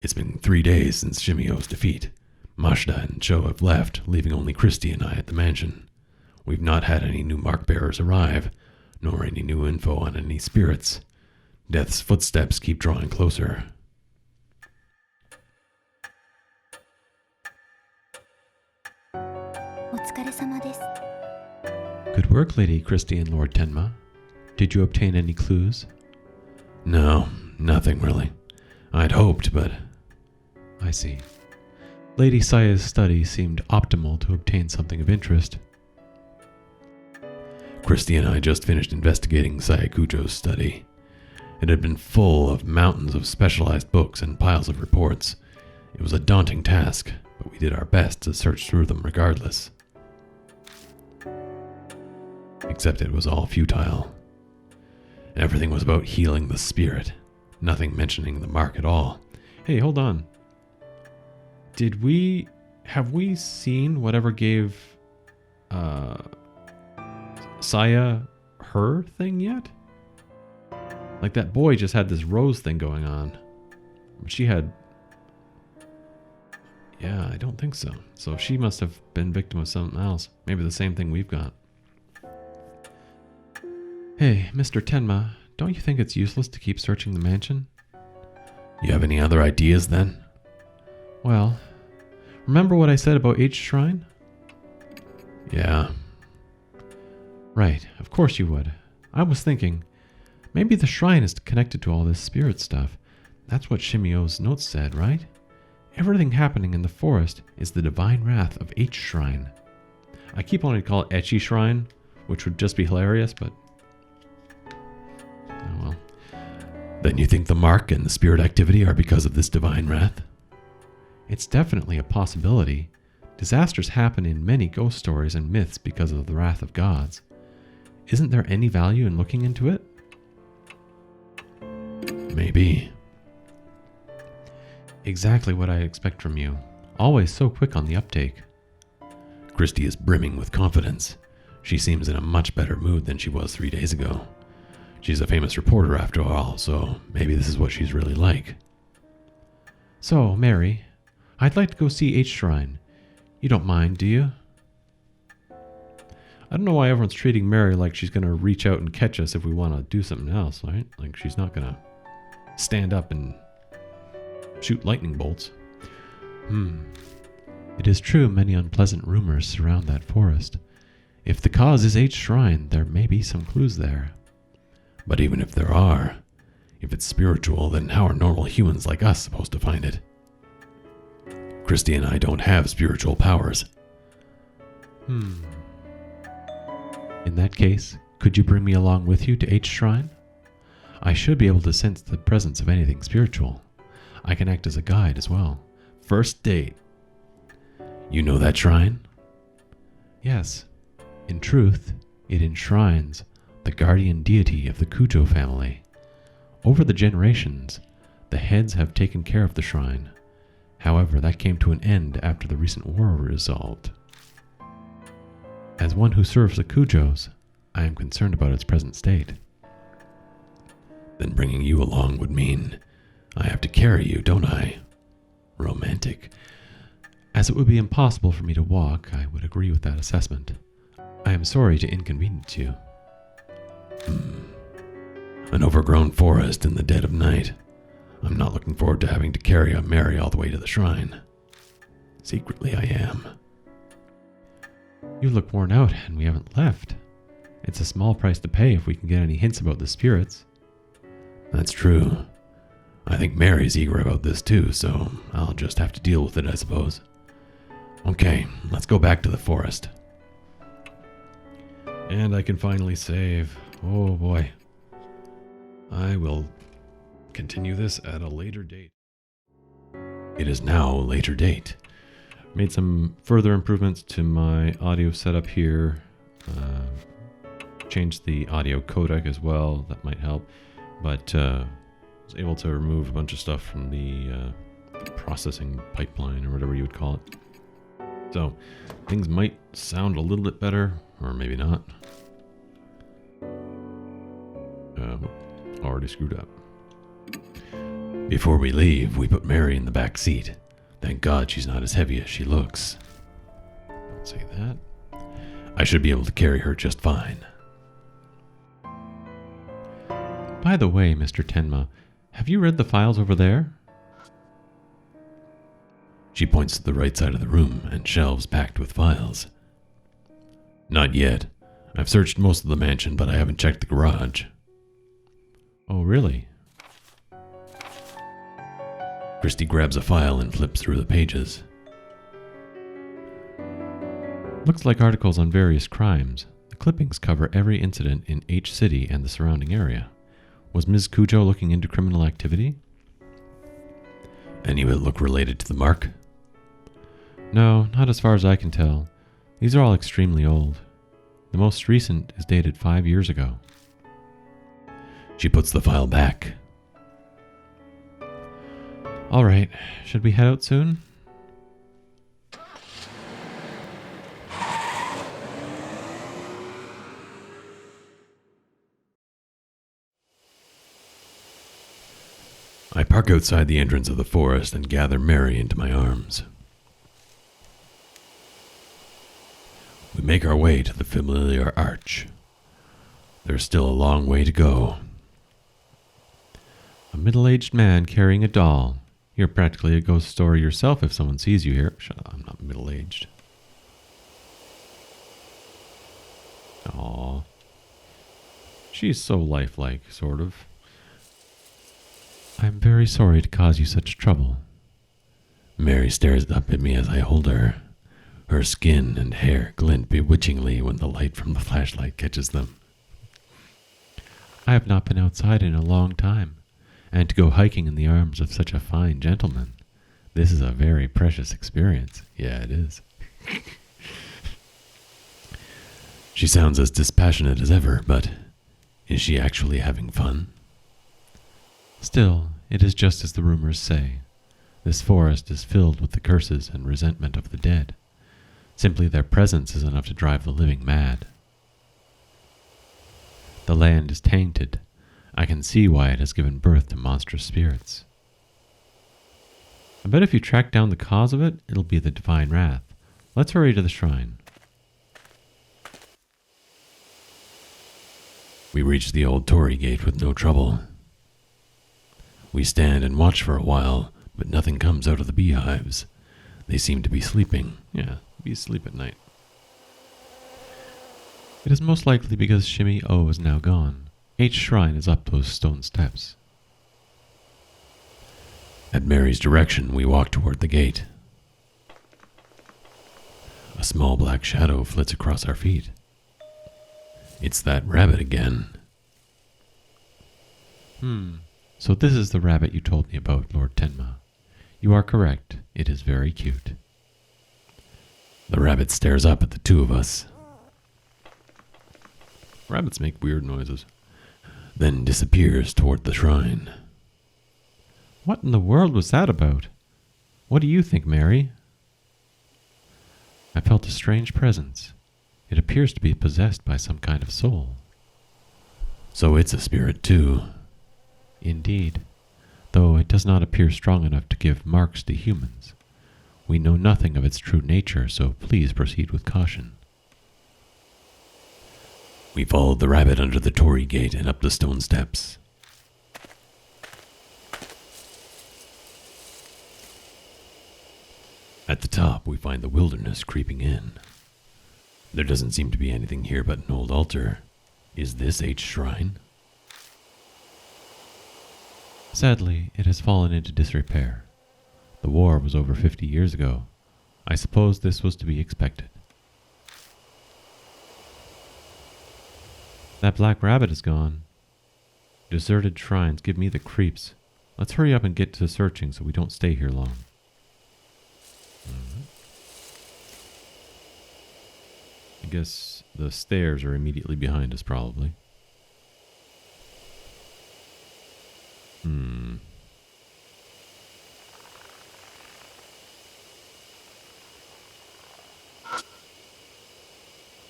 It's been 3 days since Shimio's defeat. Mashda and Cho have left, leaving only Christy and I at the mansion. We've not had any new mark bearers arrive, nor any new info on any spirits. Death's footsteps keep drawing closer. Good work, Lady Christy and Lord Tenma. Did you obtain any clues? No, nothing really. I'd hoped, but... I see. Lady Saya's study seemed optimal to obtain something of interest. Christy and I just finished investigating Sayakujo's study. It had been full of mountains of specialized books and piles of reports. It was a daunting task, but we did our best to search through them regardless. Except it was all futile. Everything was about healing the spirit, nothing mentioning the mark at all. Hey, hold on. Have we seen whatever gave Saya her thing yet? Like that boy just had this rose thing going on. She had... Yeah, I don't think so. So she must have been victim of something else. Maybe the same thing we've got. Hey, Mr. Tenma, don't you think it's useless to keep searching the mansion? You have any other ideas then? Well, remember what I said about H Shrine? Yeah. Right, of course you would. I was thinking, maybe the shrine is connected to all this spirit stuff. That's what Shimio's notes said, right? Everything happening in the forest is the divine wrath of H Shrine. I keep wanting to call it Ecchi Shrine, which would just be hilarious, but... oh well. Then you think the mark and the spirit activity are because of this divine wrath? It's definitely a possibility. Disasters happen in many ghost stories and myths because of the wrath of gods. Isn't there any value in looking into it? Maybe. Exactly what I expect from you. Always so quick on the uptake. Christy is brimming with confidence. She seems in a much better mood than she was 3 days ago. She's a famous reporter after all, so maybe this is what she's really like. So, Mary, I'd like to go see H Shrine. You don't mind, do you? I don't know why everyone's treating Mary like she's going to reach out and catch us if we want to do something else, right? Like she's not going to stand up and shoot lightning bolts. It is true many unpleasant rumors surround that forest. If the cause is H Shrine, there may be some clues there. But even if there are, if it's spiritual, then how are normal humans like us supposed to find it? Christy and I don't have spiritual powers. In that case, could you bring me along with you to H Shrine? I should be able to sense the presence of anything spiritual. I can act as a guide as well. First date. You know that shrine? Yes. In truth, it enshrines the guardian deity of the Kujo family. Over the generations, the heads have taken care of the shrine. However, that came to an end after the recent war resolved. As one who serves the Kujos, I am concerned about its present state. Then bringing you along would mean I have to carry you, don't I? Romantic. As it would be impossible for me to walk, I would agree with that assessment. I am sorry to inconvenience you. An overgrown forest in the dead of night. I'm not looking forward to having to carry a Mary all the way to the shrine. Secretly, I am. You look worn out, and we haven't left. It's a small price to pay if we can get any hints about the spirits. That's true. I think Mary's eager about this too, so I'll just have to deal with it, I suppose. Okay, let's go back to the forest. And I can finally save. Oh boy. I will continue this at a later date. It is now a later date. Made some further improvements to my audio setup here. Changed the audio codec as well. That might help. But was able to remove a bunch of stuff from the processing pipeline or whatever you would call it. So things might sound a little bit better, or maybe not. Already screwed up. Before we leave, we put Mary in the back seat. Thank God she's not as heavy as she looks. Don't say that. I should be able to carry her just fine. By the way, Mr. Tenma, have you read the files over there? She points to the right side of the room and shelves packed with files. Not yet. I've searched most of the mansion, but I haven't checked the garage. Oh, really? Christy grabs a file and flips through the pages. Looks like articles on various crimes. The clippings cover every incident in H City and the surrounding area. Was Ms. Cujo looking into criminal activity? Any of it look related to the mark? No, not as far as I can tell. These are all extremely old. The most recent is dated 5 years ago. She puts the file back. All right, should we head out soon? I park outside the entrance of the forest and gather Mary into my arms. We make our way to the familiar arch. There's still a long way to go. A middle-aged man carrying a doll. You're practically a ghost story yourself if someone sees you here. Shut up, I'm not middle-aged. Aww. She's so lifelike, sort of. I'm very sorry to cause you such trouble. Mary stares up at me as I hold her. Her skin and hair glint bewitchingly when the light from the flashlight catches them. I have not been outside in a long time, and to go hiking in the arms of such a fine gentleman. This is a very precious experience. Yeah, it is. She sounds as dispassionate as ever, but is she actually having fun? Still, it is just as the rumors say. This forest is filled with the curses and resentment of the dead. Simply their presence is enough to drive the living mad. The land is tainted. I can see why it has given birth to monstrous spirits. I bet if you track down the cause of it, it'll be the divine wrath. Let's hurry to the shrine. We reach the old Torii gate with no trouble. We stand and watch for a while, but nothing comes out of the beehives. They seem to be sleeping. Yeah, bees sleep at night. It is most likely because Shimmy O is now gone. H shrine is up those stone steps. At Mary's direction, we walk toward the gate. A small black shadow flits across our feet. It's that rabbit again. So this is the rabbit you told me about, Lord Tenma. You are correct. It is very cute. The rabbit stares up at the two of us, Rabbits make weird noises. then disappears toward the shrine. What in the world was that about? What do you think, Mary? I felt a strange presence. It appears to be possessed by some kind of soul. So it's a spirit too. Indeed, though it does not appear strong enough to give marks to humans. We know nothing of its true nature, so please proceed with caution. We followed the rabbit under the Torii gate and up the stone steps. At the top, we find the wilderness creeping in. There doesn't seem to be anything here but an old altar. Is this H shrine? Sadly, it has fallen into disrepair. The war was over 50 years ago. I suppose this was to be expected. That black rabbit is gone. Deserted shrines give me the creeps. Let's hurry up and get to searching so we don't stay here long. I guess the stairs are immediately behind us, probably.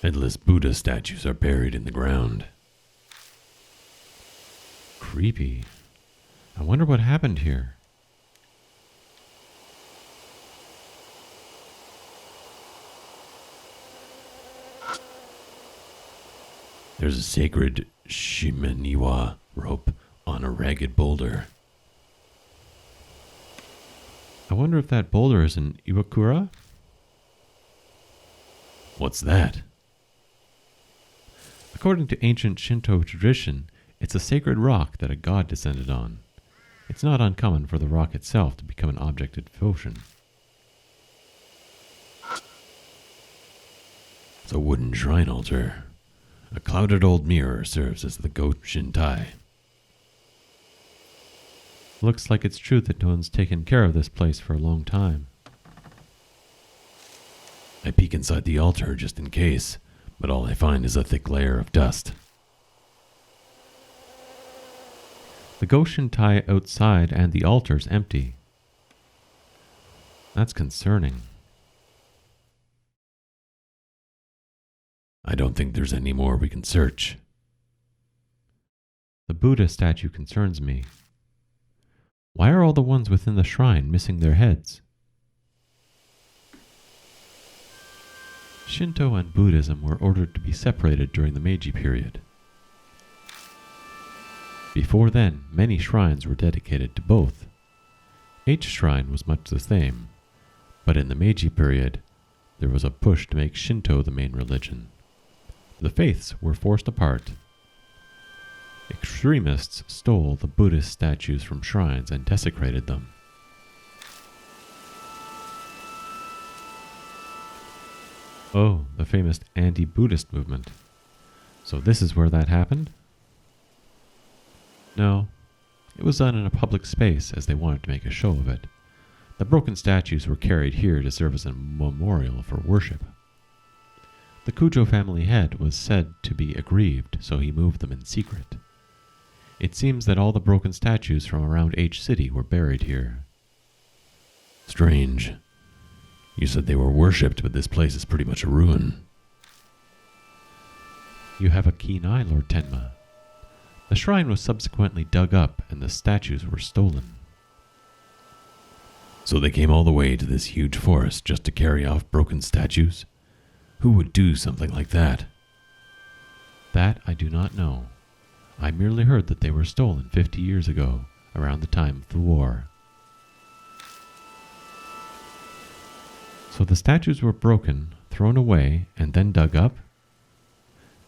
Headless Buddha statues are buried in the ground. Creepy. I wonder what happened here. There's a sacred Shimaniwa rope on a ragged boulder. I wonder if that boulder is an Iwakura? What's that? According to ancient Shinto tradition, it's a sacred rock that a god descended on. It's not uncommon for the rock itself to become an object of devotion. It's a wooden shrine altar. A clouded old mirror serves as the Go Shintai. Looks like it's true that no one's taken care of this place for a long time. I peek inside the altar just in case, but all I find is a thick layer of dust. The Goshintai outside and the altar's empty. That's concerning. I don't think there's any more we can search. The Buddha statue concerns me. Why are all the ones within the shrine missing their heads? Shinto and Buddhism were ordered to be separated during the Meiji period. Before then, many shrines were dedicated to both. Each shrine was much the same, but in the Meiji period, there was a push to make Shinto the main religion. The faiths were forced apart. Extremists stole the Buddhist statues from shrines and desecrated them. Oh, the famous anti-Buddhist movement. So this is where that happened? No, it was done in a public space as they wanted to make a show of it. The broken statues were carried here to serve as a memorial for worship. The Kujo family head was said to be aggrieved, so he moved them in secret. It seems that all the broken statues from around H City were buried here. Strange. You said they were worshipped, but this place is pretty much a ruin. You have a keen eye, Lord Tenma. The shrine was subsequently dug up and the statues were stolen. So they came all the way to this huge forest just to carry off broken statues? Who would do something like that? That I do not know. I merely heard that they were stolen 50 years ago, around the time of the war. So the statues were broken, thrown away, and then dug up?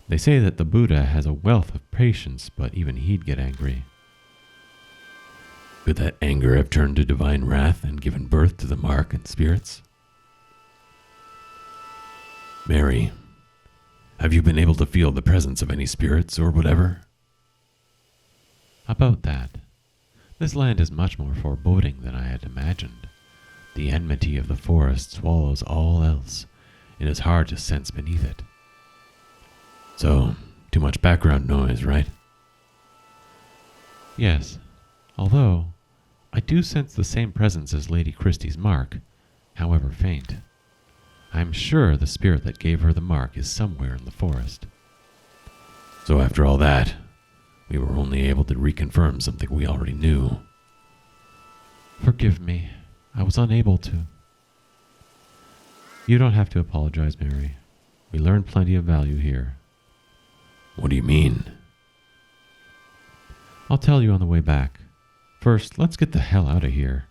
They say that the Buddha has a wealth of patience, but even he'd get angry. Could that anger have turned to divine wrath and given birth to the mark and spirits? Mary, have you been able to feel the presence of any spirits or whatever? About that. This land is much more foreboding than I had imagined. The enmity of the forest swallows all else. It is hard to sense beneath it. So, too much background noise, right? Yes, although I do sense the same presence as Lady Christie's mark, however faint. I am sure the spirit that gave her the mark is somewhere in the forest. So after all that, we were only able to reconfirm something we already knew. Forgive me. I was unable to. You don't have to apologize, Mary. We learned plenty of value here. What do you mean? I'll tell you on the way back. First, let's get the hell out of here.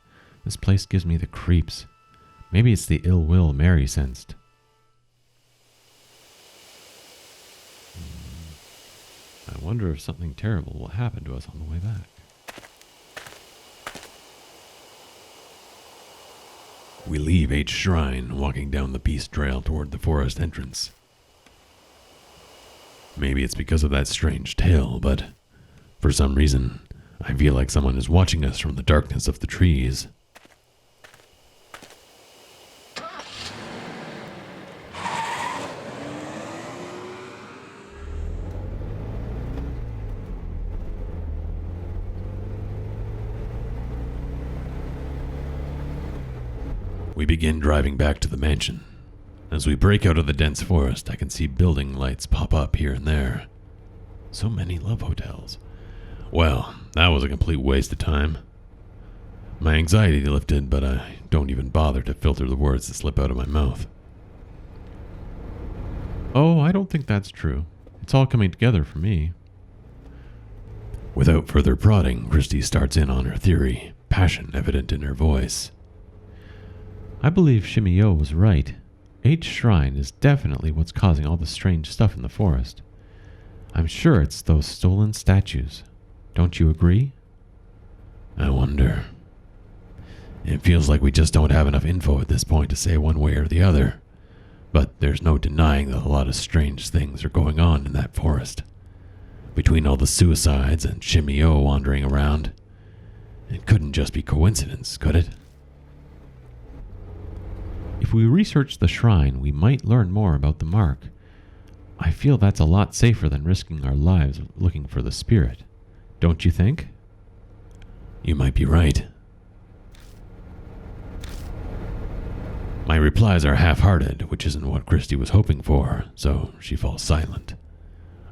This place gives me the creeps. Maybe it's the ill will Mary sensed. I wonder if something terrible will happen to us on the way back. We leave H Shrine, walking down the peace trail toward the forest entrance. Maybe it's because of that strange tale, but for some reason, I feel like someone is watching us from the darkness of the trees. We begin driving back to the mansion. As we break out of the dense forest, I can see building lights pop up here and there. So many love hotels. Well, that was a complete waste of time. My anxiety lifted, but I don't even bother to filter the words that slip out of my mouth. Oh, I don't think that's true. It's all coming together for me. Without further prodding, Christy starts in on her theory, passion evident in her voice. I believe Shimio was right. H Shrine is definitely what's causing all the strange stuff in the forest. I'm sure it's those stolen statues. Don't you agree? I wonder. It feels like we just don't have enough info at this point to say one way or the other. But there's no denying that a lot of strange things are going on in that forest. Between all the suicides and Shimio wandering around, it couldn't just be coincidence, could it? If we research the shrine, we might learn more about the mark. I feel that's a lot safer than risking our lives looking for the spirit. Don't you think? You might be right. My replies are half-hearted, which isn't what Christy was hoping for, so she falls silent.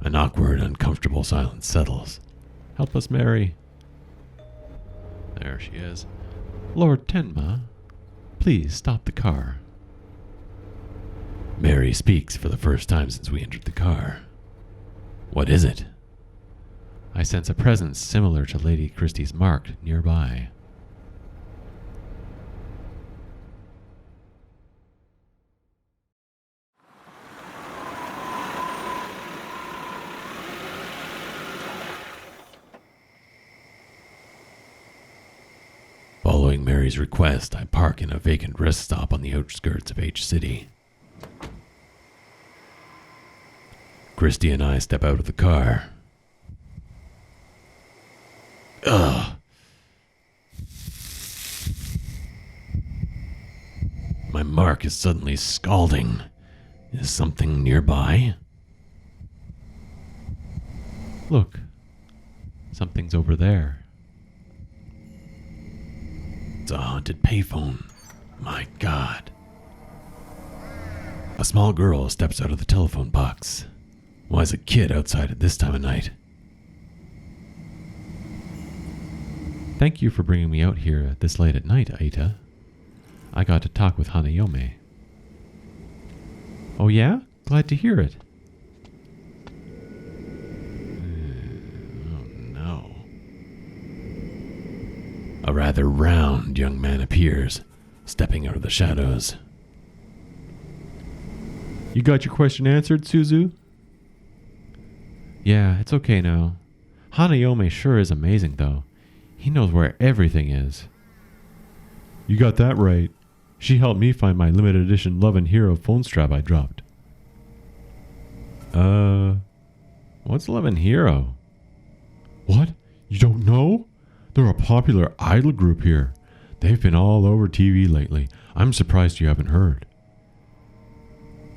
An awkward, uncomfortable silence settles. Help us, Mary. There she is. Lord Tenma, please stop the car. Mary speaks for the first time since we entered the car. What is it? I sense a presence similar to Lady Christie's mark nearby. Following Mary's request, I park in a vacant rest stop on the outskirts of H City. Christy and I step out of the car. Ugh. My mark is suddenly scalding. Is something nearby? Look, something's over there. It's a haunted payphone. My God. A small girl steps out of the telephone box. Why is a kid outside at this time of night? Thank you for bringing me out here this late at night, Aita. I got to talk with Hanayome. Oh yeah? Glad to hear it. Oh no. A rather round young man appears, stepping out of the shadows. You got your question answered, Suzu? Yeah, it's okay now. Hanayome sure is amazing, though. He knows where everything is. You got that right. She helped me find my limited edition Love and Hero phone strap I dropped. What's Love and Hero? What? You don't know? They're a popular idol group here. They've been all over TV lately. I'm surprised you haven't heard.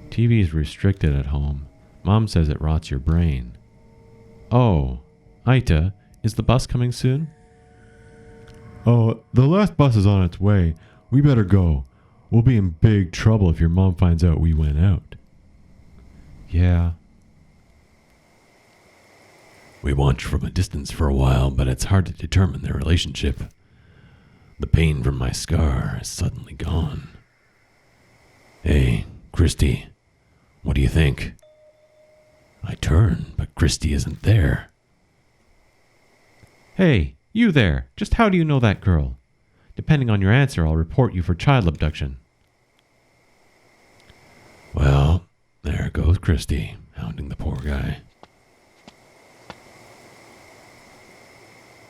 TV is restricted at home. Mom says it rots your brain. Oh, Aita, is the bus coming soon? Oh, the last bus is on its way. We better go. We'll be in big trouble if your mom finds out we went out. Yeah. We watch from a distance for a while, but it's hard to determine their relationship. The pain from my scar is suddenly gone. Hey, Christy, what do you think? I turn, but Christy isn't there. Hey, you there. Just how do you know that girl? Depending on your answer, I'll report you for child abduction. Well, there goes Christy, hounding the poor guy.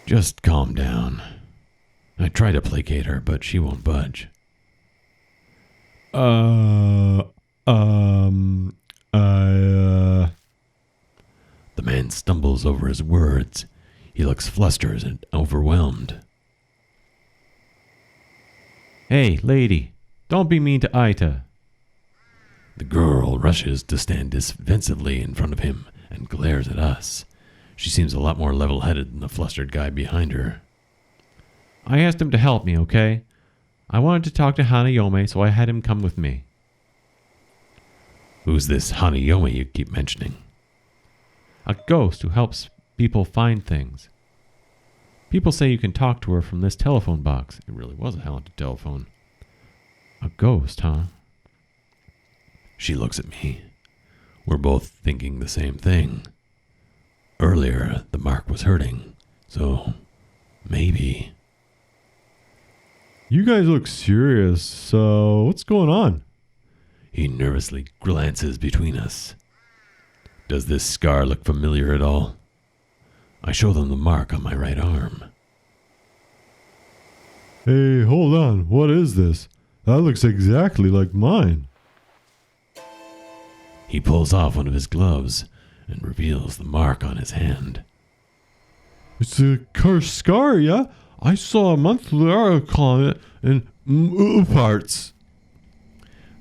Just calm down. I try to placate her, but she won't budge. The man stumbles over his words. He looks flustered and overwhelmed. Hey, lady, don't be mean to Aita. The girl rushes to stand defensively in front of him and glares at us. She seems a lot more level-headed than the flustered guy behind her. I asked him to help me, okay? I wanted to talk to Hanayome, so I had him come with me. Who's this Hanayome you keep mentioning? A ghost who helps people find things. People say you can talk to her from this telephone box. It really was a haunted telephone. A ghost, huh? She looks at me. We're both thinking the same thing. Earlier, the mark was hurting, so maybe. You guys look serious, so what's going on? He nervously glances between us. Does this scar look familiar at all? I show them the mark on my right arm. Hey, hold on. What is this? That looks exactly like mine. He pulls off one of his gloves and reveals the mark on his hand. It's a cursed scar, yeah? I saw a monthly article on it in parts.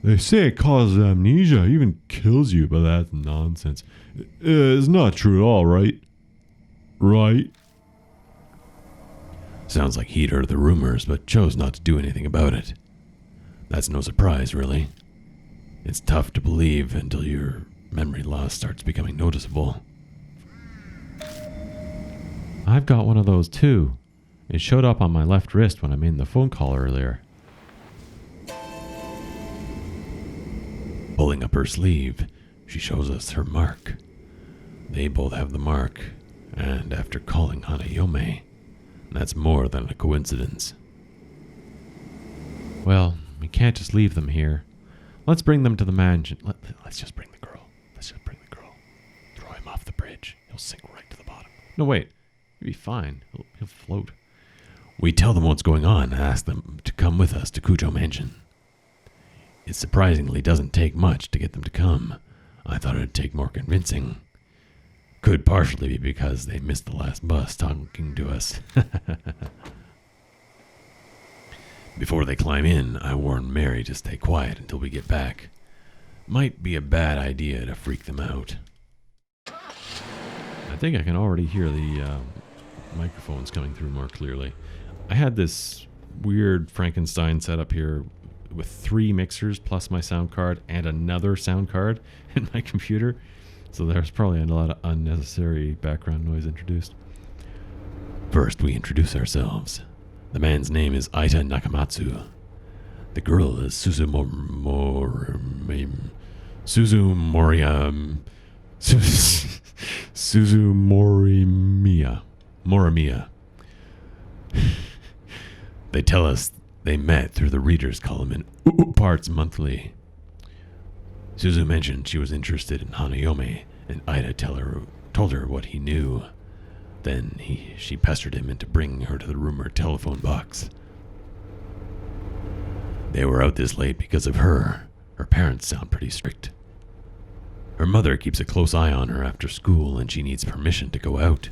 They say it causes amnesia, even kills you, but that's nonsense. It's not true at all, right? Right? Sounds like he'd heard the rumors, but chose not to do anything about it. That's no surprise, really. It's tough to believe until your memory loss starts becoming noticeable. I've got one of those too. It showed up on my left wrist when I made the phone call earlier. Pulling up her sleeve, she shows us her mark. They both have the mark, and after calling Hanayome, that's more than a coincidence. Well, we can't just leave them here. Let's bring them to the mansion. Let's just bring the girl. Let's just bring the girl. Throw him off the bridge. He'll sink right to the bottom. No, wait. He'll be fine. He'll float. We tell them what's going on and ask them to come with us to Kujo Mansion. It surprisingly doesn't take much to get them to come. I thought it'd take more convincing. Could partially be because they missed the last bus talking to us. Before they climb in, I warn Mary to stay quiet until we get back. Might be a bad idea to freak them out. I think I can already hear the microphones coming through more clearly. I had this weird Frankenstein setup here with 3 mixers plus my sound card and another sound card in my computer. So there's probably a lot of unnecessary background noise introduced. First, we introduce ourselves. The man's name is Aita Nakamatsu. The girl is Suzu Morimiya. They tell us they met through the readers column in Parts Monthly. Suzu mentioned she was interested in Hanayome, and Ida told her what he knew. Then she pestered him into bringing her to the rumored telephone box. They were out this late because of her. Her parents sound pretty strict. Her mother keeps a close eye on her after school, and she needs permission to go out.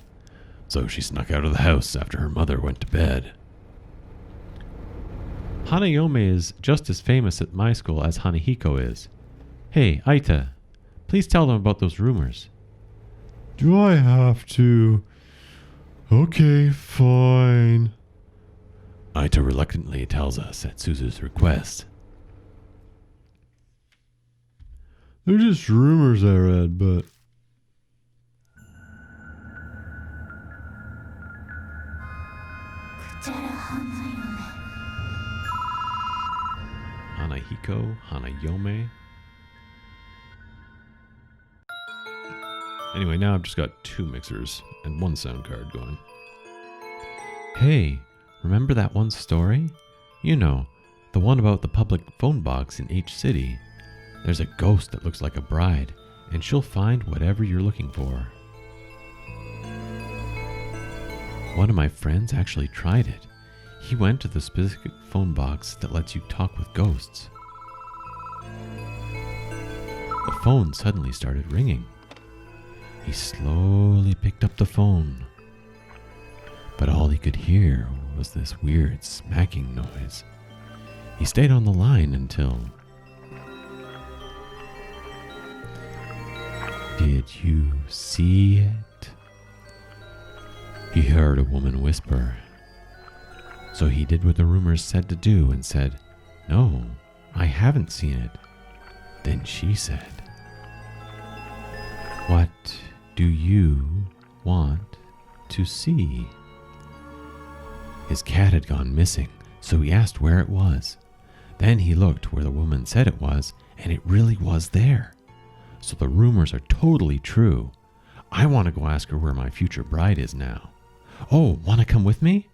So she snuck out of the house after her mother went to bed. Hanayome is just as famous at my school as Hanahiko is. Hey, Aita, please tell them about those rumors. Do I have to? Okay, fine. Aita reluctantly tells us at Suzu's request. They're just rumors I read, but... Hanahiko, Hanayome. Anyway, now I've just got 2 mixers and 1 sound card going. Hey, remember that one story? You know, the one about the public phone box in H City. There's a ghost that looks like a bride, and she'll find whatever you're looking for. One of my friends actually tried it. He went to the specific phone box that lets you talk with ghosts. The phone suddenly started ringing. He slowly picked up the phone, but all he could hear was this weird smacking noise. He stayed on the line until... Did you see it? He heard a woman whisper. So he did what the rumors said to do and said, No, I haven't seen it. Then she said, What do you want to see? His cat had gone missing, so he asked where it was. Then he looked where the woman said it was, and it really was there. So the rumors are totally true. I want to go ask her where my future bride is now. Oh, want to come with me?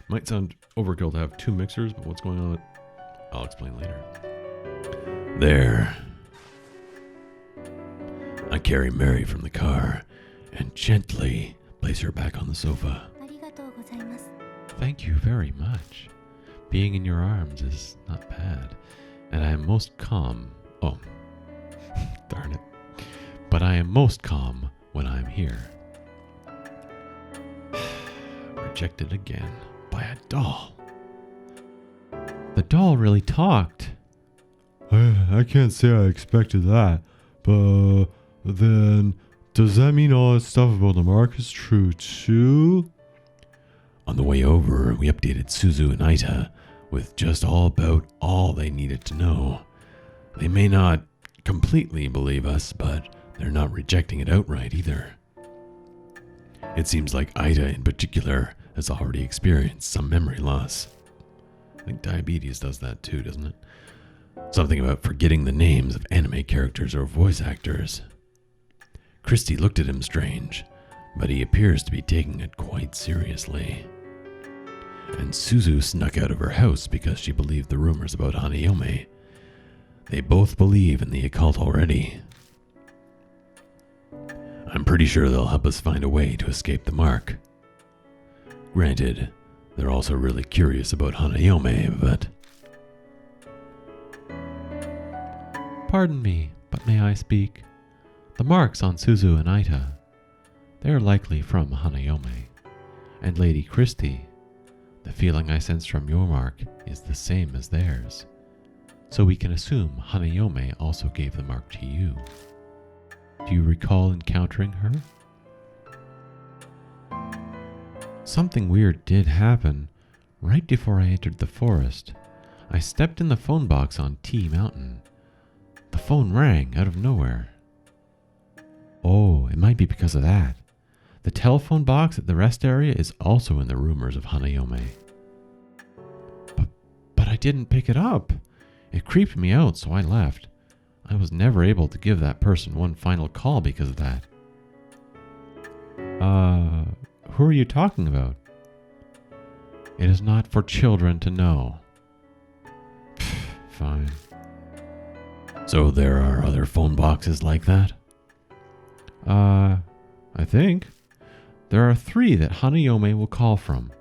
Might sound overkill to have two mixers, but what's going on? I'll explain later. There. I carry Mary from the car and gently place her back on the sofa. Thank you very much. Being in your arms is not bad, and I am most calm. Oh, darn it. But I am most calm when I'm here. Rejected again by a doll. The doll really talked. I can't say I expected that, but then does that mean all that stuff about the mark is true too? On the way over, we updated Suzu and Aita with just about all they needed to know. They may not completely believe us, but they're not rejecting it outright either. It seems like Aita in particular has already experienced some memory loss. I think diabetes does that too, doesn't it? Something about forgetting the names of anime characters or voice actors. Christy looked at him strange, but he appears to be taking it quite seriously. And Suzu snuck out of her house because she believed the rumors about Hanayome. They both believe in the occult already. I'm pretty sure they'll help us find a way to escape the mark. Granted, they're also really curious about Hanayome, but... Pardon me, but may I speak? The marks on Suzu and Aita, they are likely from Hanayome. And Lady Christie, the feeling I sense from your mark is the same as theirs. So we can assume Hanayome also gave the mark to you. Do you recall encountering her? Something weird did happen. Right before I entered the forest, I stepped in the phone box on T Mountain. The phone rang out of nowhere. Oh, it might be because of that. The telephone box at the rest area is also in the rumors of Hanayome. But I didn't pick it up. It creeped me out, so I left. I was never able to give that person one final call because of that. Who are you talking about? It is not for children to know. Fine. So there are other phone boxes like that? I think. There are 3 that Hanayome will call from.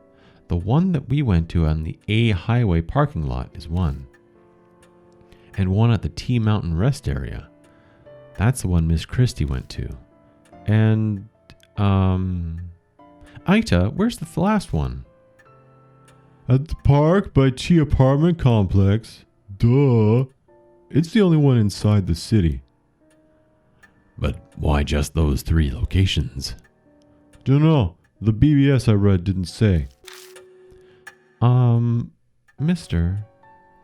The one that we went to on the A Highway parking lot is one. And one at the T Mountain rest area. That's the one Miss Christie went to. And, Aita, where's the last one? At the park by T apartment complex. Duh. It's the only one inside the city. But why just those 3 locations? Dunno. The BBS I read didn't say. Mister,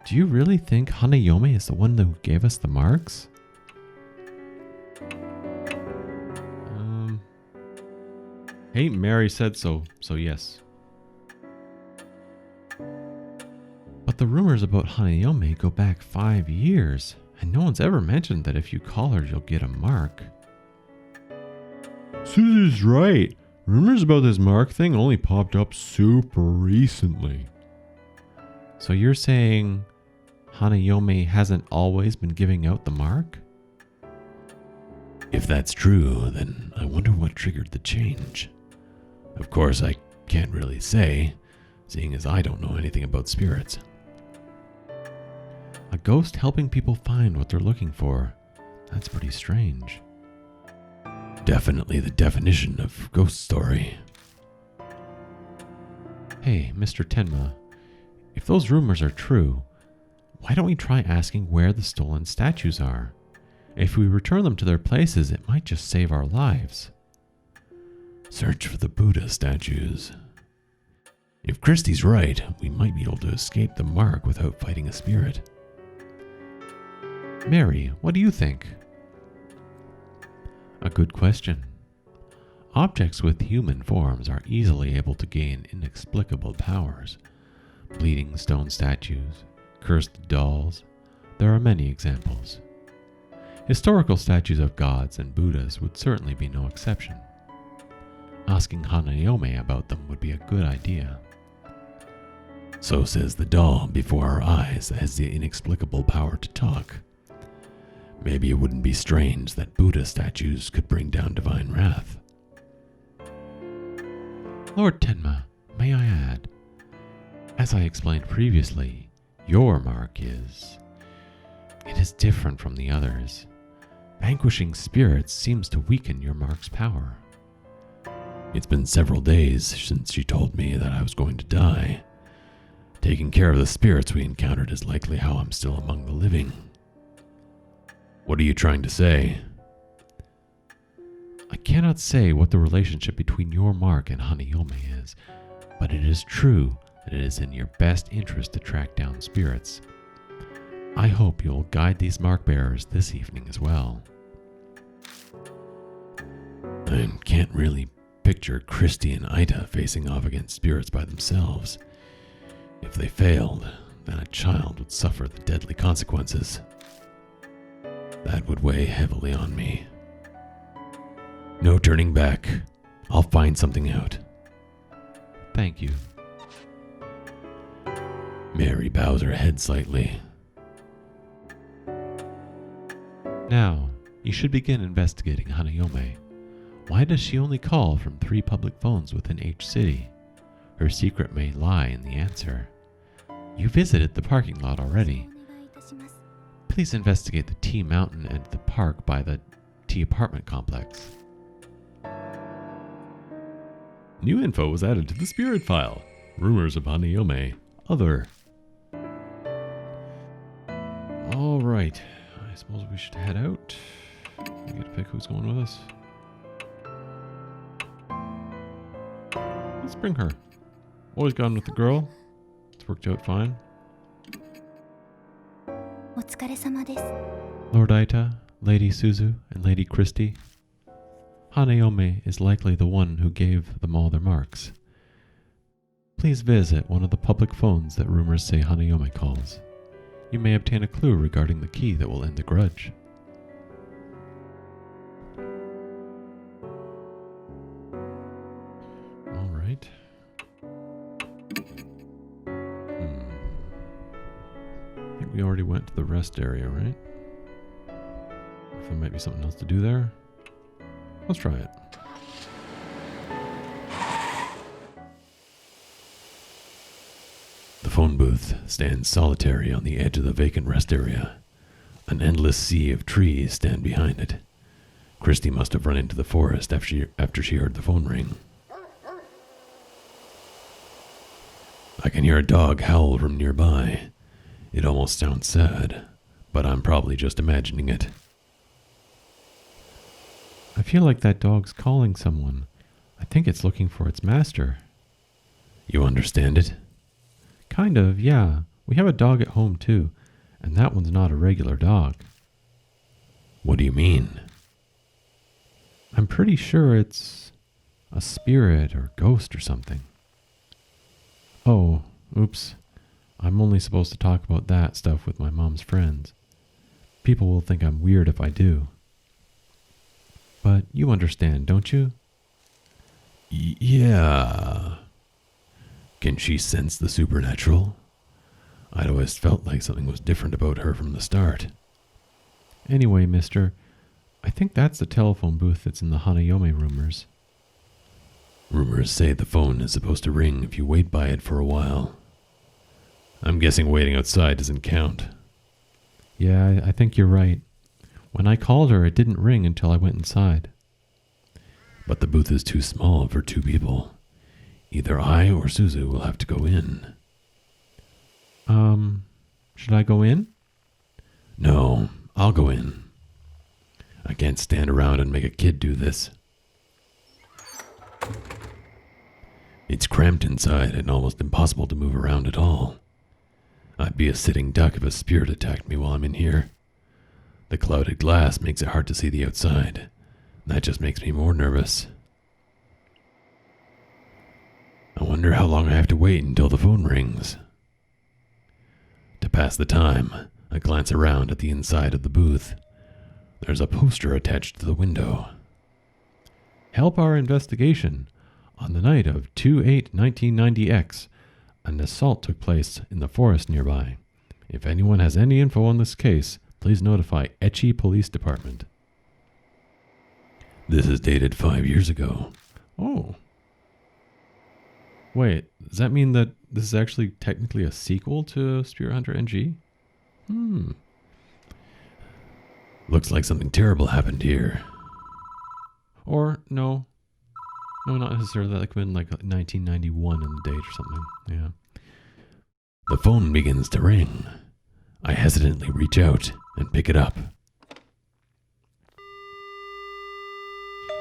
do you really think Hanayome is the one who gave us the marks? Hey, Mary said so yes. But the rumors about Hanayome go back 5 years, and no one's ever mentioned that if you call her, you'll get a mark. Suzu's right. Rumors about this mark thing only popped up super recently. So you're saying Hanayome hasn't always been giving out the mark? If that's true, then I wonder what triggered the change. Of course, I can't really say, seeing as I don't know anything about spirits. A ghost helping people find what they're looking for. That's pretty strange. Definitely the definition of ghost story. Hey, Mr. Tenma, if those rumors are true, why don't we try asking where the stolen statues are? If we return them to their places, it might just save our lives. Search for the Buddha statues. If Christie's right, we might be able to escape the mark without fighting a spirit. Mary, what do you think? A good question. Objects with human forms are easily able to gain inexplicable powers. Bleeding stone statues, cursed dolls. There are many examples. Historical statues of gods and Buddhas would certainly be no exception. Asking Hanayome about them would be a good idea. So says the doll before our eyes that has the inexplicable power to talk. Maybe it wouldn't be strange that Buddha statues could bring down divine wrath. Lord Tenma, may I add, as I explained previously, your mark is different from the others. Vanquishing spirits seems to weaken your mark's power. It's been several days since she told me that I was going to die. Taking care of the spirits we encountered is likely how I'm still among the living. What are you trying to say? I cannot say what the relationship between your mark and Hanayome is, but it is true that it is in your best interest to track down spirits. I hope you'll guide these mark bearers this evening as well. I can't really picture Christie and Ita facing off against spirits by themselves. If they failed, then a child would suffer the deadly consequences. That would weigh heavily on me. No turning back. I'll find something out. Thank you. Mary bows her head slightly. Now, you should begin investigating Hanayome. Why does she only call from 3 public phones within each city? Her secret may lie in the answer. You visited the parking lot already. Please investigate the T Mountain and the park by the T apartment complex. New info was added to the spirit file. Rumors of Hanayome. Other. All right. I suppose we should head out. We get to pick who's going with us. Let's bring her. Always gone with the girl. It's worked out fine. Lord Ita, Lady Suzu, and Lady Christie. Hanayome is likely the one who gave them all their marks. Please visit one of the public phones that rumors say Hanayome calls. You may obtain a clue regarding the key that will end the grudge. All right. I think we already went to the rest area, right? If there might be something else to do there. Let's try it. The phone booth stands solitary on the edge of the vacant rest area. An endless sea of trees stand behind it. Christie must have run into the forest after she heard the phone ring. I can hear a dog howl from nearby. It almost sounds sad, but I'm probably just imagining it. I feel like that dog's calling someone. I think it's looking for its master. You understand it? Kind of, yeah. We have a dog at home too, and that one's not a regular dog. What do you mean? I'm pretty sure it's a spirit or ghost or something. Oh, oops. I'm only supposed to talk about that stuff with my mom's friends. People will think I'm weird if I do. But you understand, don't you? Yeah. Can she sense the supernatural? I'd always felt like something was different about her from the start. Anyway, mister, I think that's the telephone booth that's in the Hanayome rumors. Rumors say the phone is supposed to ring if you wait by it for a while. I'm guessing waiting outside doesn't count. Yeah, I think you're right. When I called her, it didn't ring until I went inside. But the booth is too small for 2 people. Either I or Suzu will have to go in. Should I go in? No, I'll go in. I can't stand around and make a kid do this. It's cramped inside and almost impossible to move around at all. I'd be a sitting duck if a spirit attacked me while I'm in here. The clouded glass makes it hard to see the outside. That just makes me more nervous. I wonder how long I have to wait until the phone rings. To pass the time, I glance around at the inside of the booth. There's a poster attached to the window. Help our investigation. On the night of 2/8/1990X, an assault took place in the forest nearby. If anyone has any info on this case, please notify Etchi Police Department. This is dated 5 years ago. Oh. Wait, does that mean that this is actually technically a sequel to Spirit Hunter NG? Looks like something terrible happened here. Or, no. No, not necessarily. That could have been like 1991 in the date or something. Yeah. The phone begins to ring. I hesitantly reach out and pick it up.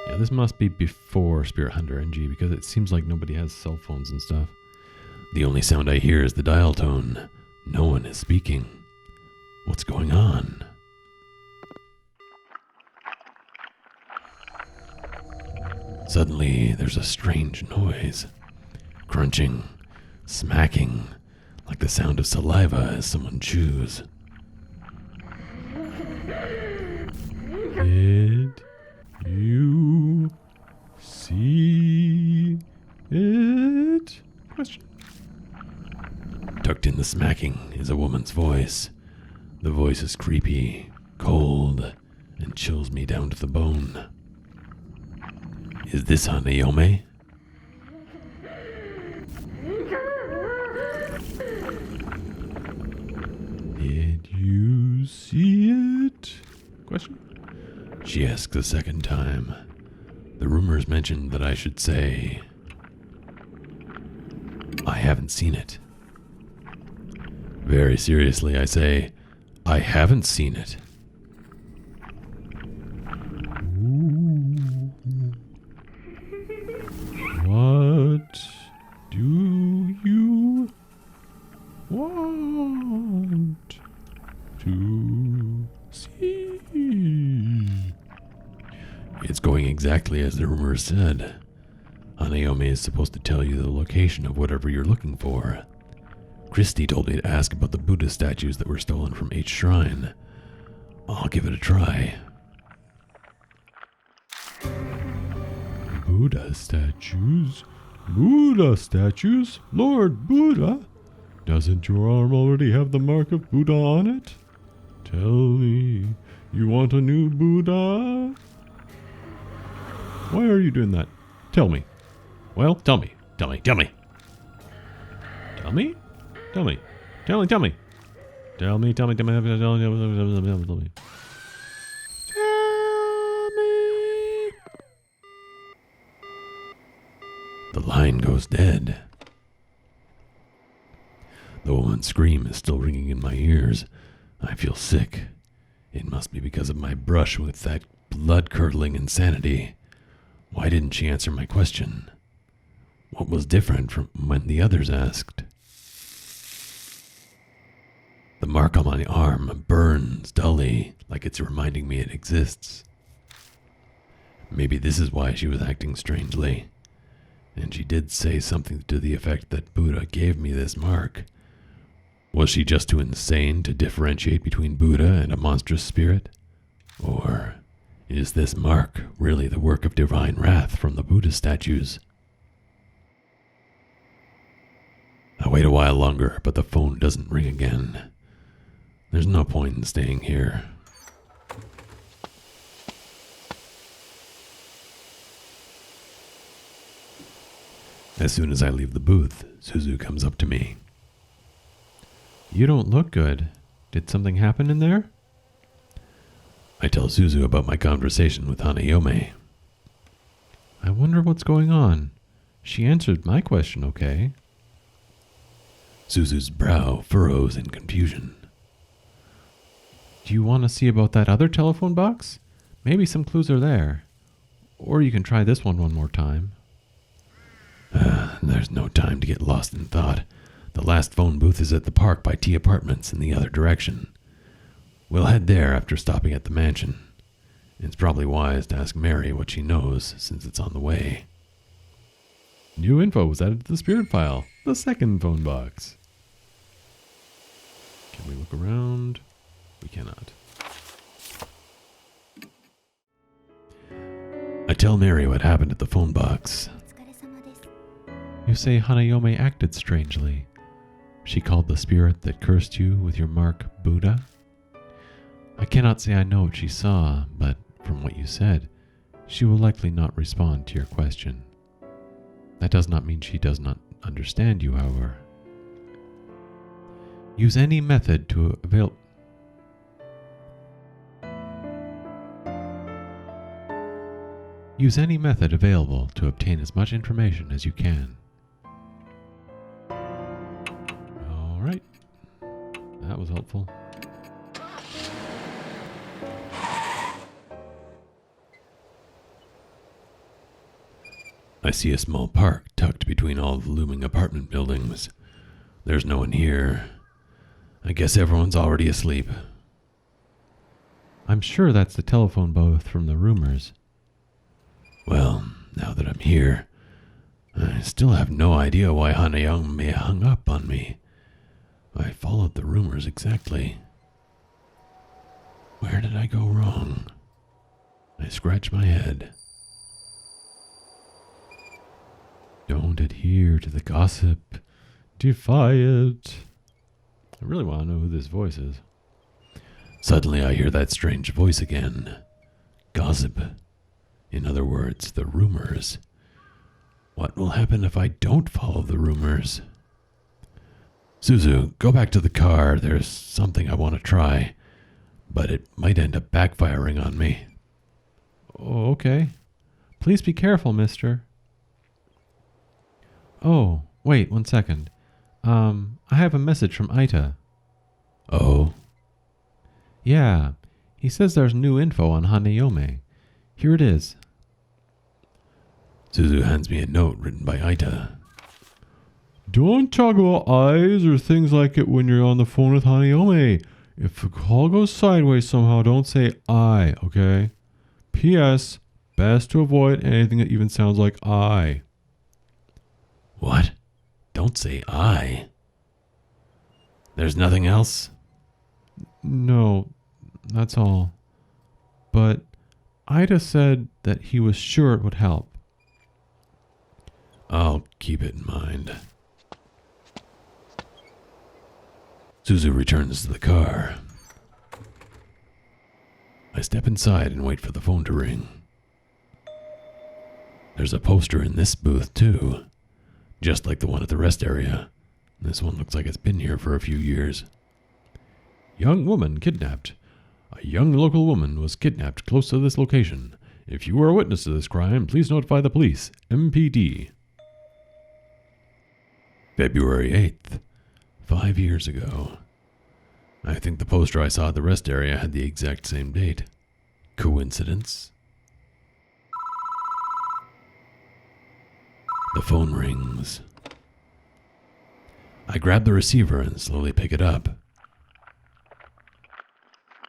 Yeah, this must be before Spirit Hunter NG because it seems like nobody has cell phones and stuff. The only sound I hear is the dial tone. No one is speaking. What's going on? Suddenly, there's a strange noise. Crunching, smacking, like the sound of saliva as someone chews. Did you see it? Question. Tucked in the smacking is a woman's voice. The voice is creepy, cold, and chills me down to the bone. Is this Hanayome? Did you see it? Question. She asks a second time. The rumors mention that I should say, I haven't seen it. Very seriously, I say, I haven't seen it. What do you want to see? It's going exactly as the rumors said. Hanayome is supposed to tell you the location of whatever you're looking for. Christy told me to ask about the Buddha statues that were stolen from H Shrine. I'll give it a try. Buddha statues? Buddha statues? Lord Buddha? Doesn't your arm already have the mark of Buddha on it? Tell me, you want a new Buddha? Why are you doing that? Tell me. Well, tell me. Tell me. Tell me. Tell me? Tell me. Tell me. Tell me. Tell me. Tell me. Tell me. Tell me. Tell me. Tell me. The line goes dead. The woman's scream is still ringing in my ears. I feel sick. It must be because of my brush with that blood-curdling insanity. Why didn't she answer my question? What was different from when the others asked? The mark on my arm burns dully, like it's reminding me it exists. Maybe this is why she was acting strangely. And she did say something to the effect that Buddha gave me this mark. Was she just too insane to differentiate between Buddha and a monstrous spirit? Or is this mark really the work of divine wrath from the Buddha statues? I wait a while longer, but the phone doesn't ring again. There's no point in staying here. As soon as I leave the booth, Suzu comes up to me. You don't look good. Did something happen in there? I tell Suzu about my conversation with Hanayome. I wonder what's going on. She answered my question okay. Suzu's brow furrows in confusion. Do you want to see about that other telephone box? Maybe some clues are there. Or you can try this one more time. There's no time to get lost in thought. The last phone booth is at the park by T Apartments in the other direction. We'll head there after stopping at the mansion. It's probably wise to ask Mary what she knows since it's on the way. New info was added to the spirit file. The second phone box. Can we look around? We cannot. I tell Mary what happened at the phone box. You say Hanayome acted strangely. She called the spirit that cursed you with your mark Buddha. I cannot say I know what she saw, but from what you said, she will likely not respond to your question. That does not mean she does not understand you, however. Use any method to avail... Use any method available to obtain as much information as you can. All right. That was helpful. I see a small park tucked between all the looming apartment buildings. There's no one here. I guess everyone's already asleep. I'm sure that's the telephone booth from the rumors. Well, now that I'm here, I still have no idea why Hanayome hung up on me. I followed the rumors exactly. Where did I go wrong? I scratch my head. Don't adhere to the gossip. Defy it. I really want to know who this voice is. Suddenly I hear that strange voice again. Gossip. In other words, the rumors. What will happen if I don't follow the rumors? Suzu, go back to the car. There's something I want to try, but it might end up backfiring on me. Oh, okay. Please be careful, mister. Oh, wait 1 second. I have a message from Aita. Oh? Yeah, he says there's new info on Hanayome. Here it is. Suzu hands me a note written by Aita. Don't talk about eyes or things like it when you're on the phone with Hanayome. If the call goes sideways somehow, don't say I, okay? P.S. Best to avoid anything that even sounds like I. What? Don't say I. There's nothing else? No, that's all. But Aita said that he was sure it would help. I'll keep it in mind. Suzu returns to the car. I step inside and wait for the phone to ring. There's a poster in this booth, too. Just like the one at the rest area. This one looks like it's been here for a few years. Young woman kidnapped. A young local woman was kidnapped close to this location. If you were a witness to this crime, please notify the police. MPD. February 8th. 5 years ago. I think the poster I saw at the rest area had the exact same date. Coincidence? The phone rings. I grab the receiver and slowly pick it up.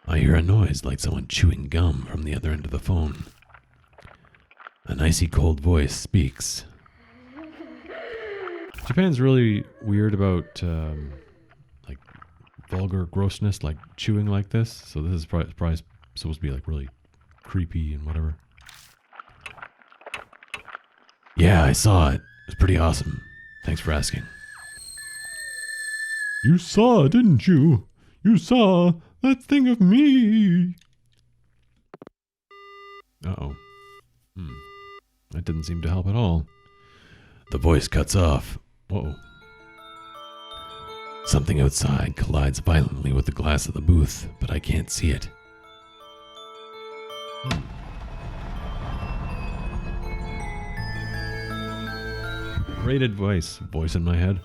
I hear a noise like someone chewing gum from the other end of the phone. An icy cold voice speaks. Japan's really weird about like vulgar grossness, like chewing like this. So this is probably supposed to be like really creepy and whatever. Yeah, I saw it. It was pretty awesome. Thanks for asking. You saw, didn't you? You saw that thing of me. Uh-oh. That didn't seem to help at all. The voice cuts off. Whoa. Something outside collides violently with the glass of the booth, but I can't see it. Rated voice in my head.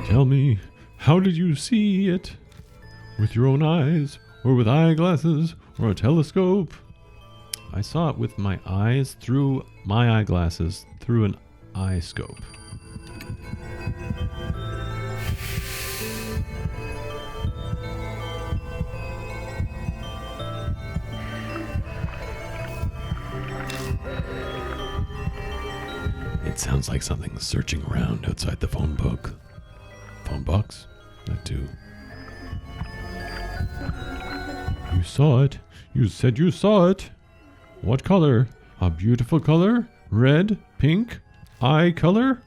Tell me, how did you see it? With your own eyes, or with eyeglasses, or a telescope? I saw it with my eyes through my eyeglasses through an eye scope. It sounds like something's searching around outside the phone book. Phone box? That too. You saw it. You said you saw it. What color? A beautiful color? Red? Pink? Eye color?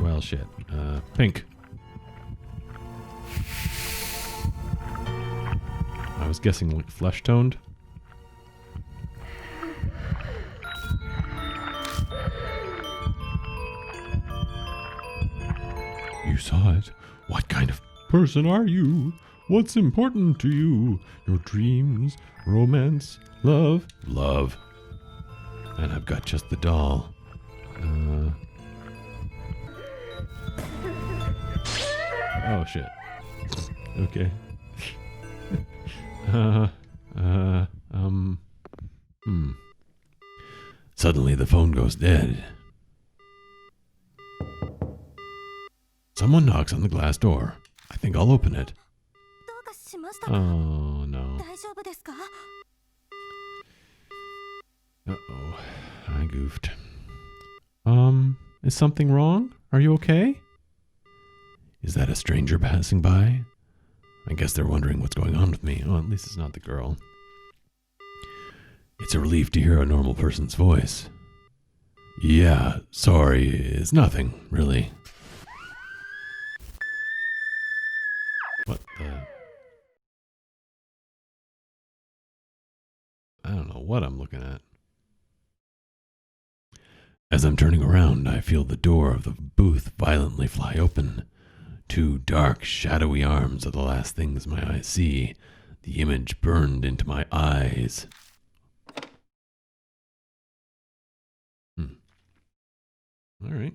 Well, shit. Pink. I was guessing like flesh toned. You saw it. What kind of person are you? What's important to you? Your dreams, romance, love? Love. And I've got just the doll. Oh shit. Okay. Suddenly the phone goes dead. Someone knocks on the glass door. I think I'll open it. どうかしましたか？ Oh no. 大丈夫ですか？ Uh-oh. I goofed. Is something wrong? Are you okay? Is that a stranger passing by? I guess they're wondering what's going on with me. Oh, at least it's not the girl. It's a relief to hear a normal person's voice. Yeah, sorry, it's nothing, really. What the? I don't know what I'm looking at. As I'm turning around, I feel the door of the booth violently fly open. Two dark, shadowy arms are the last things my eyes see. The image burned into my eyes. All right.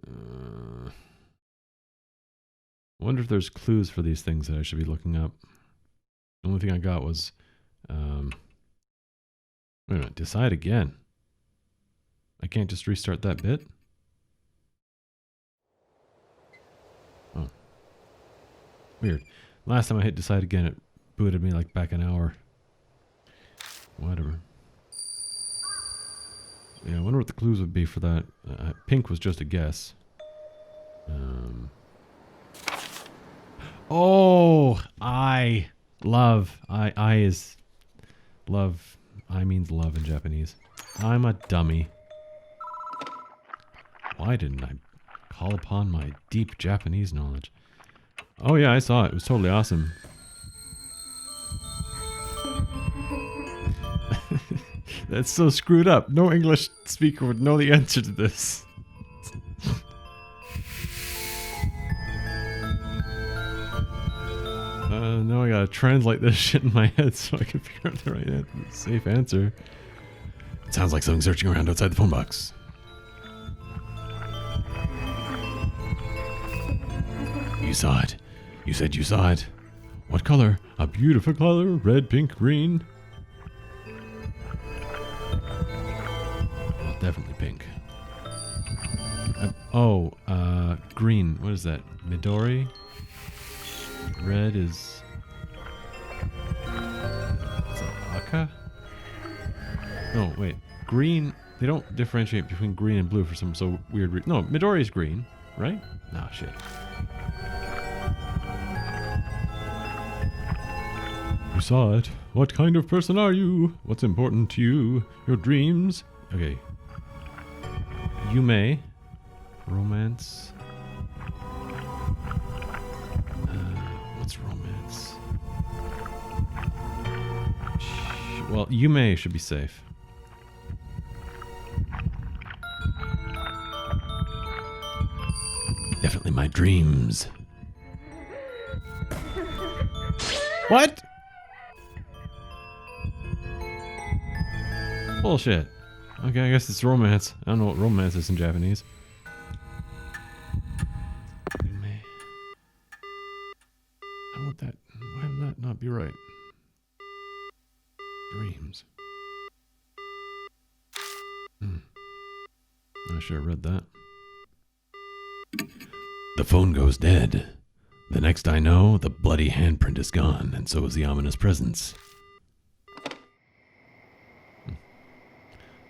I wonder if there's clues for these things that I should be looking up. The only thing I got was, wait a minute, decide again. I can't just restart that bit? Oh. Weird. Last time I hit decide again, it booted me like back an hour. Whatever. Yeah, I wonder what the clues would be for that. Pink was just a guess. Oh, I love. I is love. I means love in Japanese. I'm a dummy. Why didn't I call upon my deep Japanese knowledge? Oh yeah, I saw it. It was totally awesome. That's so screwed up. No English speaker would know the answer to this. Now I gotta translate this shit in my head so I can figure out the right safe answer. It sounds like something searching around outside the phone box. You saw it. You said you saw it. What color? A beautiful color, red, pink, green. Well, definitely pink. Green. What is that? Midori? Red is... Is that Aka? No, wait. Green... They don't differentiate between green and blue for some so weird reason. No, Midori is green, right? Nah, shit. You saw it. What kind of person are you? What's important to you? Your dreams? Okay. Yume. Romance. What's romance? Well, Yume should be safe. Definitely my dreams. What? Bullshit. Okay, I guess it's romance. I don't know what romance is in Japanese. be right. Dreams. I should have read that. The phone goes dead. The next I know, the bloody handprint is gone, and so is the ominous presence.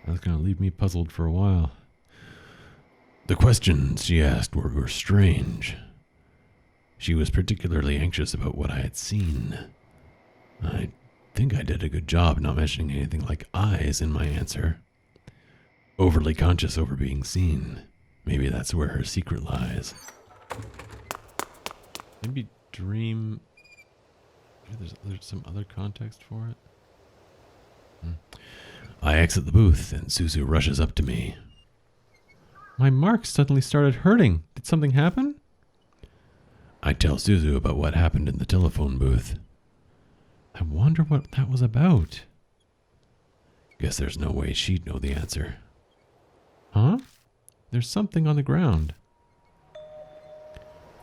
That's going to leave me puzzled for a while. The questions she asked were strange. She was particularly anxious about what I had seen. I think I did a good job not mentioning anything like eyes in my answer. Overly conscious over being seen. Maybe that's where her secret lies. Maybe dream... Maybe there's some other context for it. I exit the booth and Suzu rushes up to me. My mark suddenly started hurting. Did something happen? I tell Suzu about what happened in the telephone booth. I wonder what that was about. Guess there's no way she'd know the answer. Huh? There's something on the ground.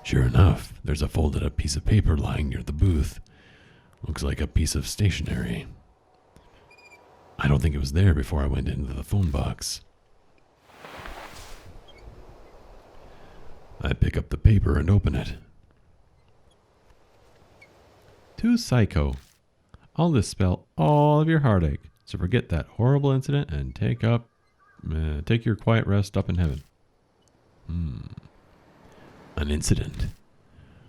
Sure enough, there's a folded up piece of paper lying near the booth. Looks like a piece of stationery. I don't think it was there before I went into the phone box. I pick up the paper and open it. To Psycho. I'll dispel all of your heartache. So forget that horrible incident and take your quiet rest up in heaven. An incident.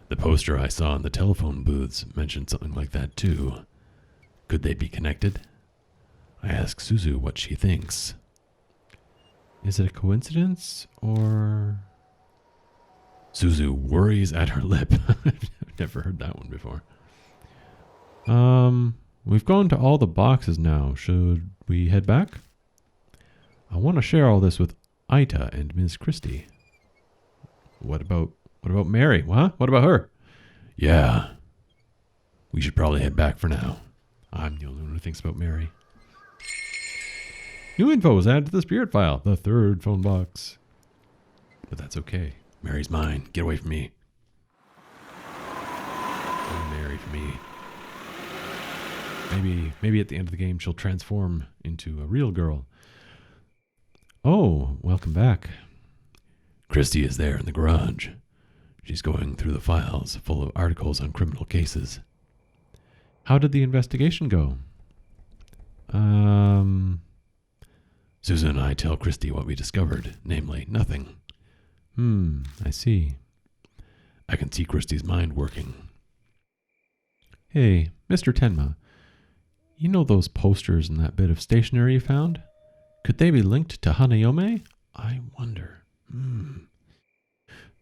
The poster I saw in the telephone booths mentioned something like that too. Could they be connected? I ask Suzu what she thinks. Is it a coincidence or... Suzu worries at her lip. I've never heard that one before. We've gone to all the boxes now. Should we head back? I want to share all this with Aita and Ms. Christie. What about Mary? What about her? Yeah. We should probably head back for now. I'm the only one who thinks about Mary. New info was added to the spirit file. The third phone box. But that's okay. Mary's mine. Get away from me. Oh, Mary for me. Maybe at the end of the game she'll transform into a real girl. Oh, welcome back. Christie is there in the garage. She's going through the files full of articles on criminal cases. How did the investigation go? Susan and I tell Christie what we discovered, namely nothing. I see. I can see Christie's mind working. Hey, Mr. Tenma, you know those posters and that bit of stationery you found? Could they be linked to Hanayome? I wonder.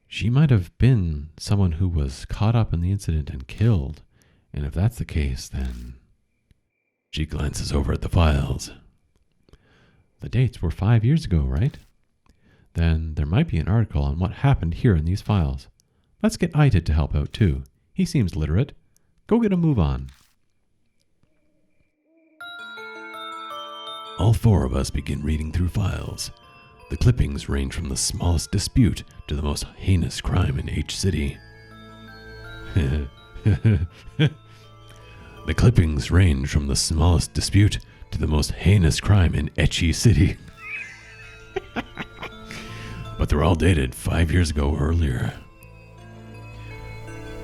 She might have been someone who was caught up in the incident and killed. And if that's the case, then... She glances over at the files. The dates were 5 years ago, right? Then there might be an article on what happened here in these files. Let's get Aita to help out too. He seems literate. Go get a move on. All four of us begin reading through files. The clippings range from the smallest dispute to the most heinous crime in H City. The clippings range from the smallest dispute to the most heinous crime in Etchy City. But they're all dated 5 years ago or earlier.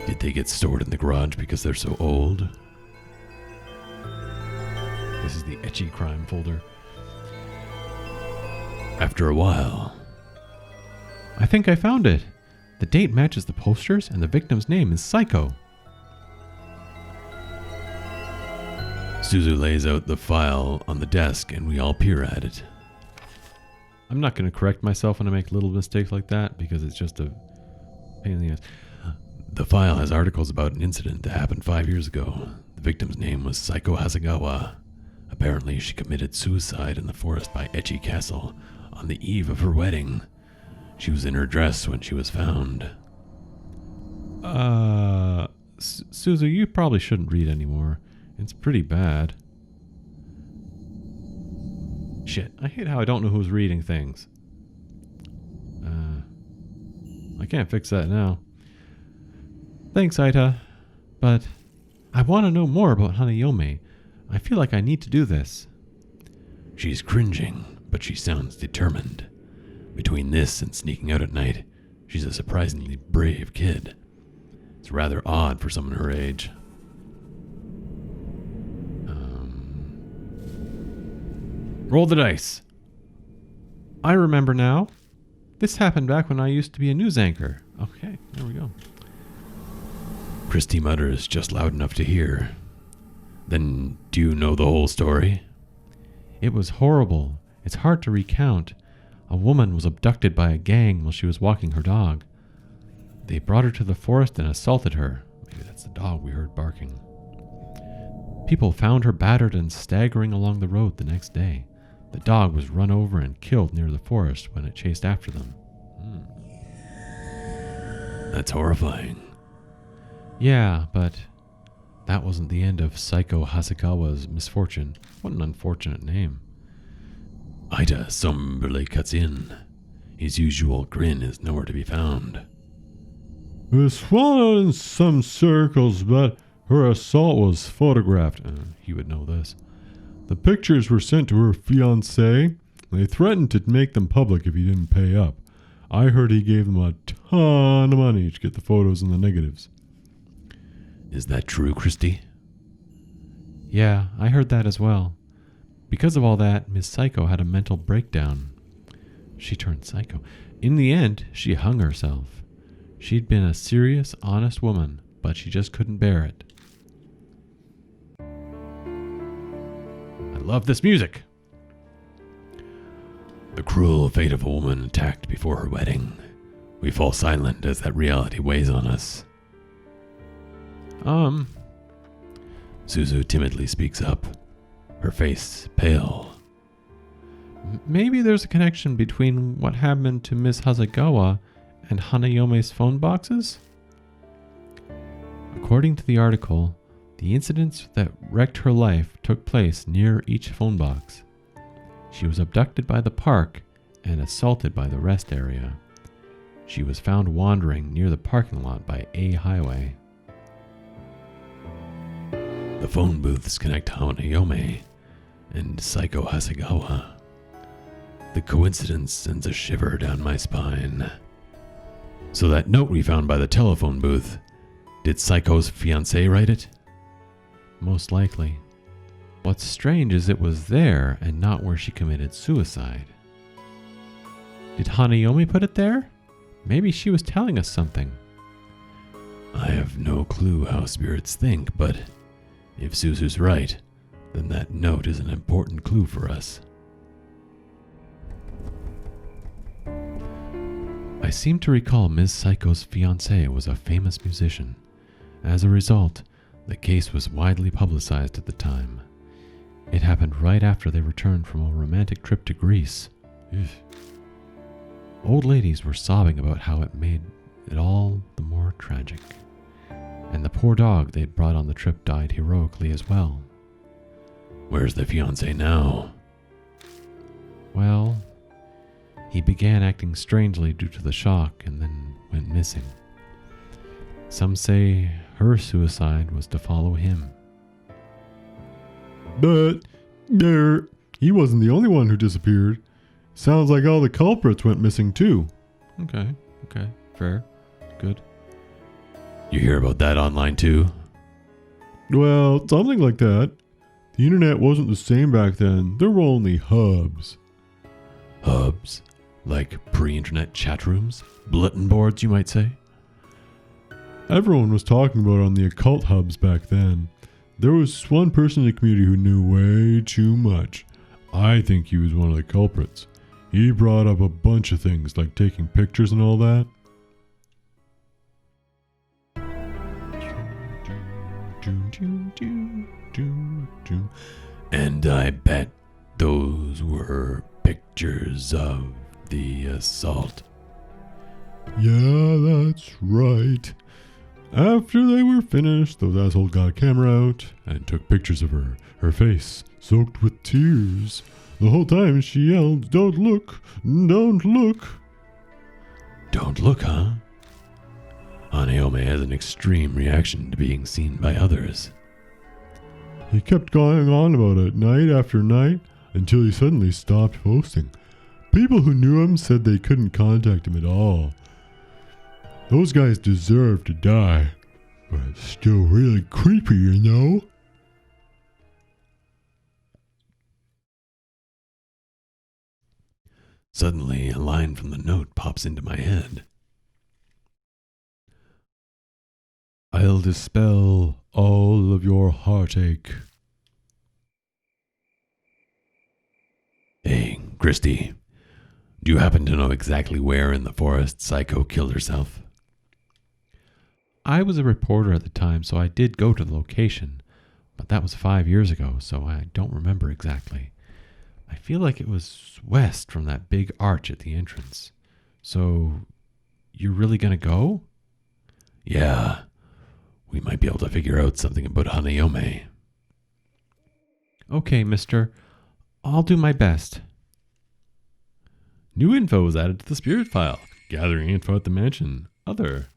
Did they get stored in the garage because they're so old? This is the etchy crime folder. After a while... I think I found it. The date matches the posters and the victim's name is Psycho. Suzu lays out the file on the desk and we all peer at it. I'm not going to correct myself when I make little mistakes like that because it's just a pain in the ass. The file has articles about an incident that happened 5 years ago. The victim's name was Saiko Hasegawa. Apparently, she committed suicide in the forest by Etchy Castle on the eve of her wedding. She was in her dress when she was found. Suzu, you probably shouldn't read anymore. It's pretty bad. Shit, I hate how I don't know who's reading things. I can't fix that now. Thanks, Aita. But I want to know more about Hanayome. I feel like I need to do this. She's cringing, but she sounds determined. Between this and sneaking out at night, she's a surprisingly brave kid. It's rather odd for someone her age. Roll the dice. I remember now. This happened back when I used to be a news anchor. Okay, there we go. Christy mutters just loud enough to hear. Then, do you know the whole story? It was horrible. It's hard to recount. A woman was abducted by a gang while she was walking her dog. They brought her to the forest and assaulted her. Maybe that's the dog we heard barking. People found her battered and staggering along the road the next day. The dog was run over and killed near the forest when it chased after them. That's horrifying. Yeah, but that wasn't the end of Psycho Hasegawa's misfortune. What an unfortunate name. Ida somberly cuts in. His usual grin is nowhere to be found. It was followed in some circles, but her assault was photographed. He would know this. The pictures were sent to her fiancé. They threatened to make them public if he didn't pay up. I heard he gave them a ton of money to get the photos and the negatives. Is that true, Christy? Yeah, I heard that as well. Because of all that, Miss Psycho had a mental breakdown. She turned psycho. In the end, she hung herself. She'd been a serious, honest woman, but she just couldn't bear it. I love this music. The cruel fate of a woman attacked before her wedding. We fall silent as that reality weighs on us. Suzu timidly speaks up, her face pale. Maybe there's a connection between what happened to Miss Hasegawa and Hanayome's phone boxes? According to the article, the incidents that wrecked her life took place near each phone box. She was abducted by the park and assaulted by the rest area. She was found wandering near the parking lot by A Highway. The phone booths connect Hanayome and Psycho Hasegawa. The coincidence sends a shiver down my spine. So that note we found by the telephone booth, did Psycho's fiancé write it? Most likely. What's strange is it was there and not where she committed suicide. Did Hanayome put it there? Maybe she was telling us something. I have no clue how spirits think, but if Suzu's right, then that note is an important clue for us. I seem to recall Ms. Psycho's fiancé was a famous musician. As a result, the case was widely publicized at the time. It happened right after they returned from a romantic trip to Greece. Old ladies were sobbing about how it made it all the more tragic. And the poor dog they'd brought on the trip died heroically as well. Where's the fiancé now? Well, he began acting strangely due to the shock and then went missing. Some say her suicide was to follow him. But he wasn't the only one who disappeared. Sounds like all the culprits went missing too. Okay, fair, good. You hear about that online too? Well, something like that. The internet wasn't the same back then. There were only hubs. Hubs? Like pre-internet chat rooms? Bulletin boards, you might say? Everyone was talking about it on the occult hubs back then. There was one person in the community who knew way too much. I think he was one of the culprits. He brought up a bunch of things like taking pictures and all that. And I bet those were pictures of the assault. Yeah, that's right. After they were finished, those assholes got a camera out and took pictures of her face soaked with tears. The whole time she yelled, "Don't look! Don't look!" Don't look, huh? Hanayome has an extreme reaction to being seen by others. He kept going on about it night after night until he suddenly stopped posting. People who knew him said they couldn't contact him at all. Those guys deserve to die, but it's still really creepy, you know? Suddenly, a line from the note pops into my head. I'll dispel all of your heartache. Hey, Christy, do you happen to know exactly where in the forest Psycho killed herself? I was a reporter at the time, so I did go to the location, but that was 5 years ago, so I don't remember exactly. I feel like it was west from that big arch at the entrance. So, you're really gonna go? Yeah, we might be able to figure out something about Hanayome. Okay, mister. I'll do my best. New info was added to the spirit file. Gathering info at the mansion. Other.